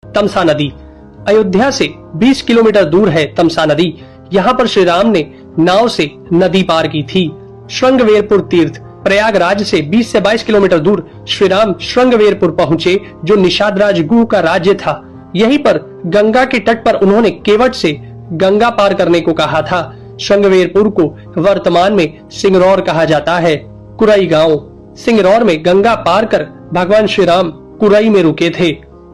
तमसा नदी। अयोध्या से 20 किलोमीटर दूर है तमसा नदी। यहाँ पर श्री राम ने नाव से नदी पार की थी। श्रृंगवेरपुर तीर्थ। प्रयागराज से 20 से 22 किलोमीटर दूर श्री राम श्रृंगवेरपुर पहुँचे, जो निषादराज गुह का राज्य था। यहीं पर गंगा के तट पर उन्होंने केवट से गंगा पार करने को कहा था। श्रृंगवेरपुर को वर्तमान में सिंगरौर कहा जाता है। कुरई गांव। सिंगरौर में गंगा पार कर भगवान श्री राम कुरई में रुके थे।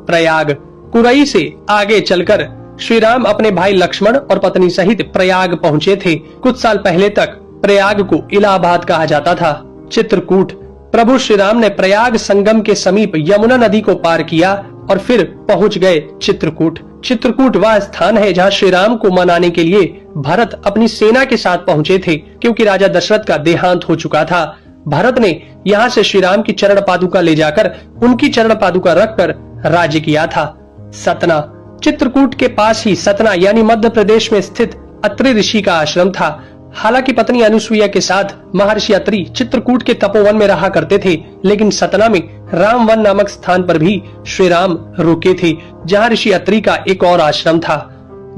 प्रयाग। कुरई से आगे चलकर श्री राम अपने भाई लक्ष्मण और पत्नी सहित प्रयाग पहुँचे थे। कुछ साल पहले तक प्रयाग को इलाहाबाद कहा जाता था। चित्रकूट। प्रभु श्री राम ने प्रयाग संगम के समीप यमुना नदी को पार किया और फिर पहुंच गए चित्रकूट। चित्रकूट वह स्थान है जहां श्री राम को मनाने के लिए भरत अपनी सेना के साथ पहुंचे थे, क्योंकि राजा दशरथ का देहांत हो चुका था। भरत ने यहां से श्री राम की चरण पादुका ले जाकर उनकी चरण पादुका रखकर राज्य किया था। सतना। चित्रकूट के पास ही सतना यानी मध्य प्रदेश में स्थित अत्रि ऋषि का आश्रम था। हालांकि पत्नी अनुसुईया के साथ महर्षि अत्रि चित्रकूट के तपोवन में रहा करते थे, लेकिन सतना में रामवन नामक स्थान पर भी श्री राम रुके थे, जहां ऋषि अत्रि का एक और आश्रम था।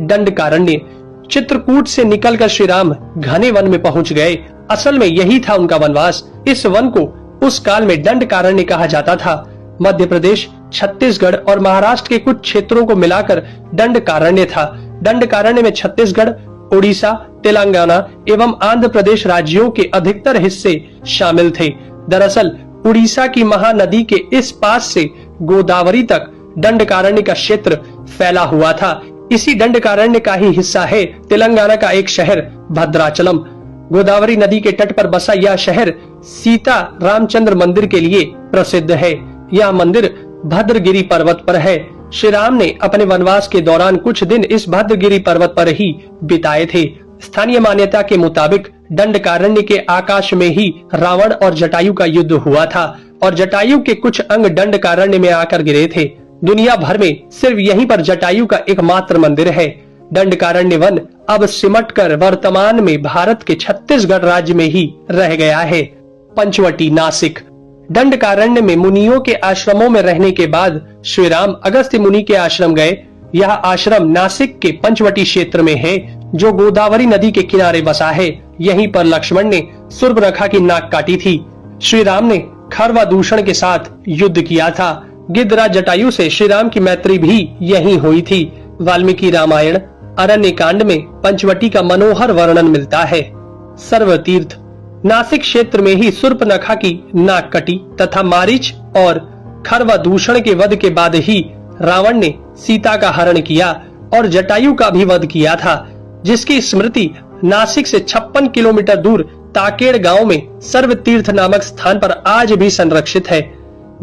दंडकारण्य। चित्रकूट से निकलकर श्री राम घने वन में पहुंच गए। असल में यही था उनका वनवास। इस वन को उस काल में दंडकारण्य कहा जाता था। मध्य प्रदेश, छत्तीसगढ़ और महाराष्ट्र के कुछ क्षेत्रों को मिलाकर दंडकारण्य था। दंडकारण्य में छत्तीसगढ़, उड़ीसा, तेलंगाना एवं आंध्र प्रदेश राज्यों के अधिकतर हिस्से शामिल थे। दरअसल उड़ीसा की महानदी के इस पास से गोदावरी तक दंडकारण्य का क्षेत्र फैला हुआ था। इसी दंडकारण्य का ही हिस्सा है तेलंगाना का एक शहर भद्राचलम। गोदावरी नदी के तट पर बसा यह शहर सीता रामचंद्र मंदिर के लिए प्रसिद्ध है। यह मंदिर भद्रगिरी पर्वत पर है। श्री राम ने अपने वनवास के दौरान कुछ दिन इस भद्रगिरी पर्वत पर ही बिताए थे। स्थानीय मान्यता के मुताबिक दंडकारण्य के आकाश में ही रावण और जटायु का युद्ध हुआ था और जटायु के कुछ अंग दंडकारण्य में आकर गिरे थे। दुनिया भर में सिर्फ यहीं पर जटायु का एकमात्र मंदिर है। दंडकारण्य वन अब सिमटकर वर्तमान में भारत के छत्तीसगढ़ राज्य में ही रह गया है। पंचवटी, नासिक। दंडकारण्य में मुनियों के आश्रमों में रहने के बाद श्री राम अगस्त्य मुनि के आश्रम गए। यह आश्रम नासिक के पंचवटी क्षेत्र में है, जो गोदावरी नदी के किनारे बसा है। यहीं पर लक्ष्मण ने सूर्पनखा की नाक काटी थी। श्री राम ने खरवादूषण के साथ युद्ध किया था। गिद्धराज जटायु से श्री राम की मैत्री भी यहीं हुई थी। वाल्मीकि रामायण अरण्य कांड में पंचवटी का मनोहर वर्णन मिलता है। सर्वतीर्थ। नासिक क्षेत्र में ही सूर्पनखा की नाक कटी तथा मारीच और खरवादूषण के वध के बाद ही रावण ने सीता का हरण किया और जटायु का भी वध किया था, जिसकी स्मृति नासिक से 56 किलोमीटर दूर ताकेड़ गांव में सर्वतीर्थ नामक स्थान पर आज भी संरक्षित है।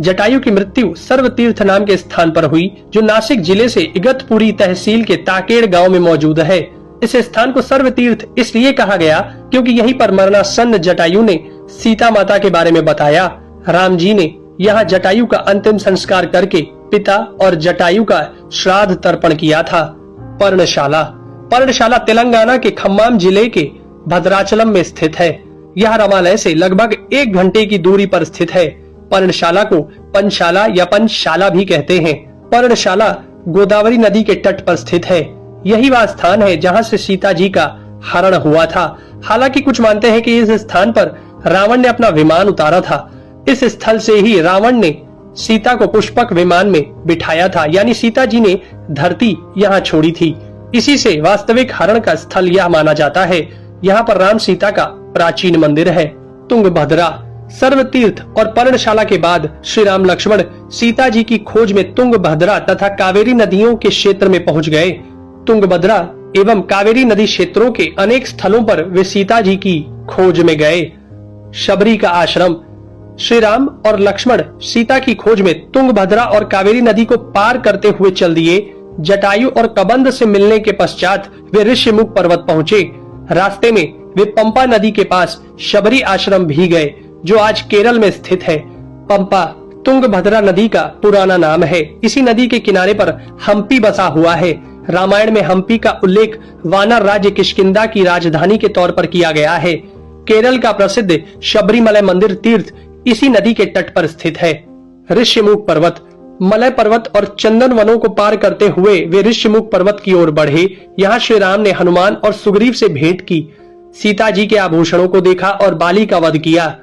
जटायु की मृत्यु सर्वतीर्थ नाम के स्थान पर हुई, जो नासिक जिले से इगतपुरी तहसील के ताकेड़ गांव में मौजूद है। इस स्थान को सर्वतीर्थ इसलिए कहा गया क्योंकि यहीं पर मरणासन्न जटायु ने सीता माता के बारे में बताया। राम जी ने यहाँ जटायु का अंतिम संस्कार करके पिता और जटायु का श्राद्ध तर्पण किया था। पर्णशाला। पर्णशाला तेलंगाना के खम्माम जिले के भद्राचलम में स्थित है। यह रामालय से लगभग 1 घंटे की दूरी पर स्थित है। पर्णशाला को पंचशाला या पंचशाला भी कहते हैं। पर्णशाला गोदावरी नदी के तट पर स्थित है। यही वह स्थान है जहां से सीता जी का हरण हुआ था। हालांकि कुछ मानते हैं कि इस स्थान पर रावण ने अपना विमान उतारा था। इस स्थल से ही रावण ने सीता को पुष्पक विमान में बिठाया था, यानी सीता जी ने धरती यहाँ छोड़ी थी। इसी से वास्तविक हरण का स्थल यह माना जाता है। यहाँ पर राम सीता का प्राचीन मंदिर है। तुंगभद्रा। सर्वतीर्थ और पर्णशाला के बाद श्री राम लक्ष्मण सीता जी की खोज में तुंगभद्रा तथा कावेरी नदियों के क्षेत्र में पहुंच गए। तुंगभद्रा एवं कावेरी नदी क्षेत्रों के अनेक स्थलों पर वे सीता जी की खोज में गए। शबरी का आश्रम। श्री राम और लक्ष्मण सीता की खोज में तुंगभद्रा और कावेरी नदी को पार करते हुए चल दिए। जटायु और कबंध से मिलने के पश्चात वे ऋषिमुख पर्वत पहुँचे। रास्ते में वे पंपा नदी के पास शबरी आश्रम भी गए, जो आज केरल में स्थित है। पंपा तुंगभद्रा नदी का पुराना नाम है। इसी नदी के किनारे पर हम्पी बसा हुआ है। रामायण में हम्पी का उल्लेख वानर राज्य किष्किंधा की राजधानी के तौर पर किया गया है। केरल का प्रसिद्ध शबरीमलय मंदिर तीर्थ इसी नदी के तट पर स्थित है। ऋषिमुख पर्वत। मलय पर्वत और चंदन वनों को पार करते हुए वे ऋषिमुख पर्वत की ओर बढ़े। यहाँ श्री राम ने हनुमान और सुग्रीव से भेंट की, सीता जी के आभूषणों को देखा और बाली का वध किया।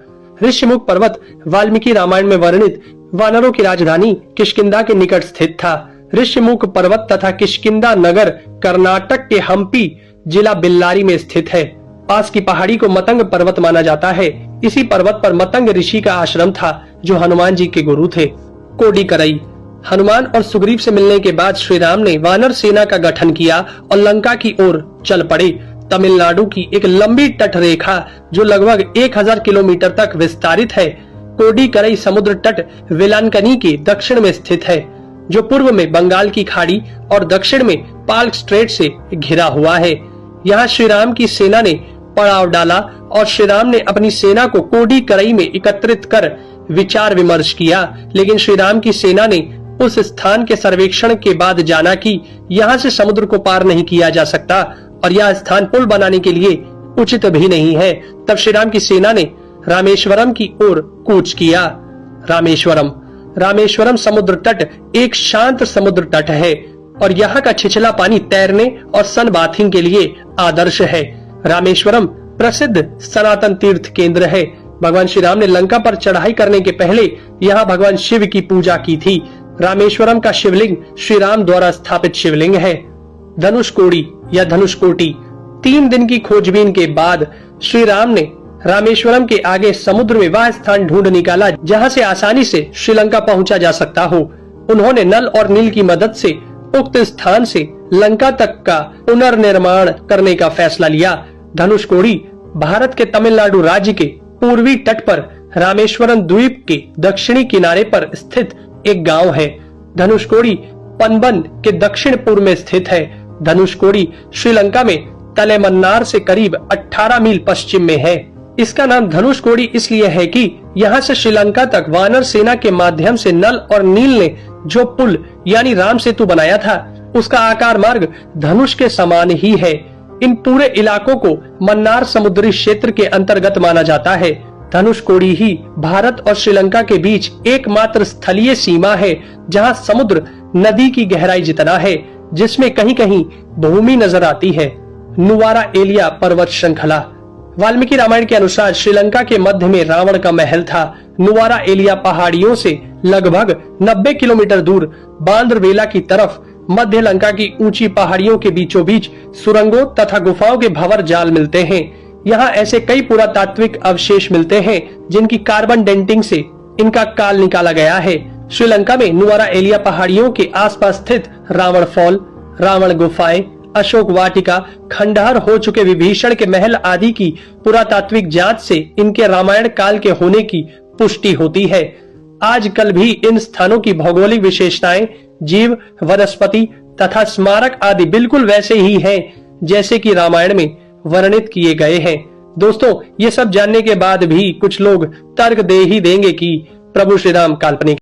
ऋषिमुख पर्वत वाल्मीकि रामायण में वर्णित वानरों की राजधानी किष्किंधा के निकट स्थित था। ऋषिमुख पर्वत तथा किष्किंधा नगर कर्नाटक के हम्पी जिला बेल्लारी में स्थित है। पास की पहाड़ी को मतंग पर्वत माना जाता है। इसी पर्वत पर मतंग ऋषि का आश्रम था जो हनुमान जी के गुरु थे। कोडिकरई। हनुमान और सुग्रीव से मिलने के बाद श्री राम ने वानर सेना का गठन किया और लंका की ओर चल पड़े। तमिलनाडु की एक लंबी तट रेखा जो लगभग 1000 किलोमीटर तक विस्तारित है, कोडिकरई समुद्र तट वेलांकनी के दक्षिण में स्थित है, जो पूर्व में बंगाल की खाड़ी और दक्षिण में पाल्क स्ट्रेट से घिरा हुआ है। यहाँ श्री राम की सेना ने पड़ाव डाला और श्री राम ने अपनी सेना को कोडिकरई में एकत्रित कर विचार विमर्श किया, लेकिन श्री राम की सेना ने उस स्थान के सर्वेक्षण के बाद जाना कि यहाँ से समुद्र को पार नहीं किया जा सकता और यह स्थान पुल बनाने के लिए उचित भी नहीं है। तब श्री राम की सेना ने रामेश्वरम की ओर कूच किया। रामेश्वरम समुद्र तट एक शांत समुद्र तट है और यहाँ का छिछला पानी तैरने और सन बाथिंग के लिए आदर्श है। रामेश्वरम प्रसिद्ध सनातन तीर्थ केंद्र है। भगवान श्री राम ने लंका पर चढ़ाई करने के पहले यहाँ भगवान शिव की पूजा की थी। रामेश्वरम का शिवलिंग श्री राम द्वारा स्थापित शिवलिंग है। धनुषकोडी या धनुषकोटी। 3 दिन की खोजबीन के बाद श्री राम ने रामेश्वरम के आगे समुद्र में वह स्थान ढूंढ निकाला जहाँ से आसानी से श्रीलंका पहुँचा जा सकता हो। उन्होंने नल और नील की मदद से उक्त स्थान से लंका तक का पुनर्निर्माण करने का फैसला लिया। धनुषकोडी भारत के तमिलनाडु राज्य के पूर्वी तट पर रामेश्वरम द्वीप के दक्षिणी किनारे पर स्थित एक गांव है। धनुषकोडी पनबन के दक्षिण पूर्व में स्थित है। धनुषकोडी श्रीलंका में तलेमन्नार से करीब 18 मील पश्चिम में है। इसका नाम धनुषकोडी इसलिए है कि यहाँ से श्रीलंका तक वानर सेना के माध्यम से नल और नील ने जो पुल यानी राम सेतु बनाया था, उसका आकार मार्ग धनुष के समान ही है। इन पूरे इलाकों को मन्नार समुद्री क्षेत्र के अंतर्गत माना जाता है। धनुषकोडी ही भारत और श्रीलंका के बीच एकमात्र स्थलीय सीमा है जहाँ समुद्र नदी की गहराई जितना है, जिसमें कहीं कहीं भूमि नजर आती है। नुवारा एलिया पर्वत श्रृंखला। वाल्मीकि रामायण के अनुसार श्रीलंका के मध्य में रावण का महल था। नुवारा एलिया पहाड़ियों से लगभग 90 किलोमीटर दूर बांद्रवेला की तरफ मध्य लंका की ऊंची पहाड़ियों के बीचों बीच सुरंगों तथा गुफाओं के भंवर जाल मिलते हैं। यहाँ ऐसे कई पुरातात्विक अवशेष मिलते हैं जिनकी कार्बन डेंटिंग से इनका काल निकाला गया है। श्रीलंका में नुवारा एलिया पहाड़ियों के आसपास स्थित रावण फॉल, रावण गुफाएं, अशोक वाटिका, खंडहर हो चुके विभीषण के महल आदि की पुरातात्विक जांच से इनके रामायण काल के होने की पुष्टि होती है। आजकल भी इन स्थानों की भौगोलिक विशेषताएं, जीव, वनस्पति तथा स्मारक आदि बिल्कुल वैसे ही हैं जैसे कि रामायण में वर्णित किए गए हैं। दोस्तों, ये सब जानने के बाद भी कुछ लोग तर्क दे ही देंगे कि प्रभु श्री राम काल्पनिक